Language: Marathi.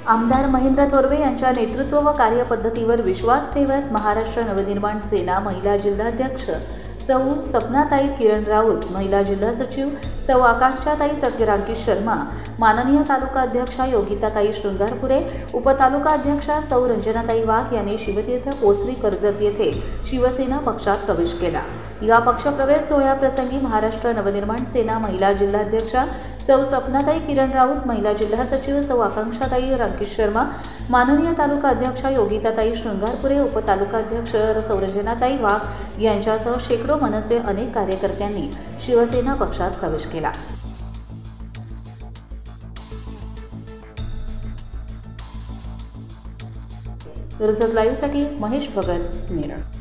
आमदार महेंद्र थोरवे यांच्या नेतृत्व व कार्यपद्धतीवर विश्वास ठेवत महाराष्ट्र नवनिर्माण सेना महिला जिल्हाध्यक्ष सौ सपनाताई किरण राऊत, महिला जिल्हा सचिव सौ आकांक्षाताई राकेश शर्मा, माननीय तालुका अध्यक्षा योगिताताई शृंगारपुरे, उपतालुका अध्यक्षा सौ रंजनाताई वाघ यांनी शिवतीर्थ कोसरी कर्जत येथे शिवसेना पक्षात प्रवेश केला। या पक्षप्रवेश सोहळ्याप्रसंगी महाराष्ट्र नवनिर्माण सेना महिला जिल्हाध्यक्षा सौ सपनाताई किरण राऊत, महिला जिल्हा सचिव सौ आकांक्षाताई राकेश शर्मा, माननीय तालुका अध्यक्षा योगिताताई शृंगारपुरे, उपतालुका अध्यक्ष सौ रंजनाताई वाघ यांच्यासह शेकडो मनसे अनेक कार्यकर्त्यांनी शिवसेना पक्षात प्रवेश केला। कर्जत लाईव्हसाठी महेश भगत, नेरळ।